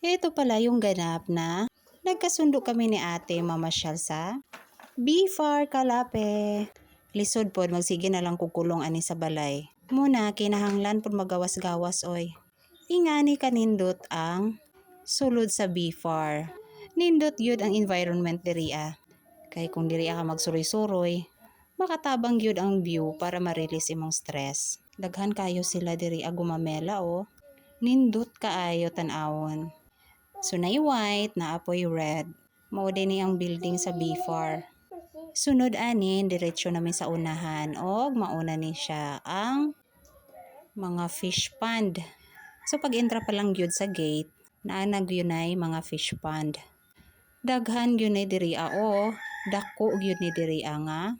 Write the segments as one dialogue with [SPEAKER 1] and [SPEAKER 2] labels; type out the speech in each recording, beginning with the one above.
[SPEAKER 1] Ito pala yung ganap na nagkasundo kami ni ate mamasyal sa Bifar, Kalape. Lisod pod magsige na lang kukulong ani sa balay. Muna kinahanglan pod magawas-gawas oy. Ingani kanindot ang sulod sa Bifar. Nindot yun ang environment diriya. Kay kung diriya ka magsuroy-suroy, makatabang yun ang view para ma-release imong stress. Daghan kayo sila diriya gumamela o. Nindot kaayo tan-awon. Sunay white na apoy red. Mao din ang building sa Bifar. Sunod anin diretso namin sa unahan og mauna ni siya ang mga fish pond. So pag entra pa lang gyud sa gate, naanag yunay mga fish pond. Daghan yunay diriya o dako gyud ni diriya nga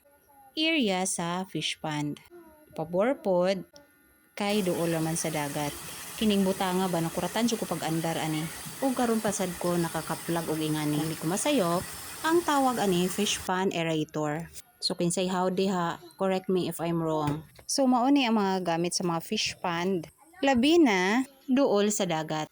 [SPEAKER 1] area sa fish pond. Pabor pod kay duol man sa dagat. Kining butanga ba nakuratan jud ko pag andar ani. Ug karon pasad ko nakakaplag og ingani. Hindi ko masayop. Ang tawag ani fish pond aerator. So kinsay howdy ha, correct me if I'm wrong. So mao ni ang mga gamit sa mga fish pond. Labi na duol sa dagat.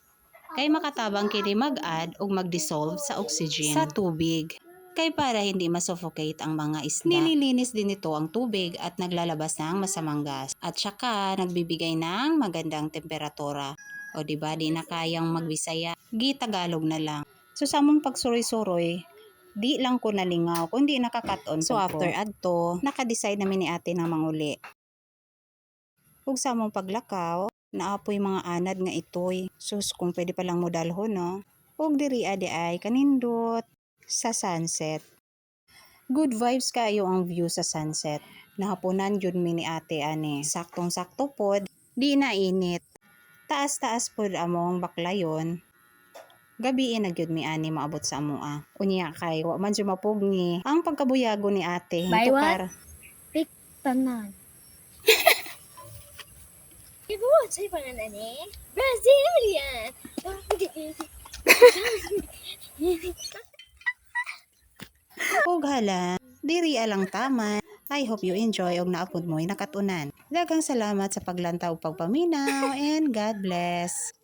[SPEAKER 1] Kay makatabang kini mag-add og mag-dissolve sa oxygen sa tubig. Kay para hindi masuffocate ang mga isda. Nililinis din ito ang tubig at naglalabas ng masamang gas. At saka nagbibigay ng magandang temperatura. O diba di na kayang magbisaya, gitagalog na lang. So sa among pagsuroy-suroy, di lang ko nalingaw kundi nakakaton. So after adto, naka-decide namin ni ate ng manguli. Ug sa among paglakaw, naapoy mga anad nga itoy. Sus kung pwede palang modalhon no. Ug diri adi ay kanindot sa sunset. Good vibes kayo ang view sa sunset. Nahapunan yun mi ni ate ani. Saktong-sakto pod, di na init. Taas-taas pod among baklayon. Gabi na gyud mi ani maabot sa amoa. Unya kay wa man jud mapugni ang pagkabuyago ni ate.
[SPEAKER 2] Buy
[SPEAKER 1] Tukar.
[SPEAKER 2] Pick tanan. Ibu, say panan ani? Brazilian.
[SPEAKER 1] Ug hala, diri alang tama. I hope you enjoy og naapod mo'y nakatunan. Daghang salamat sa paglantaw ug pagpaminaw and God bless.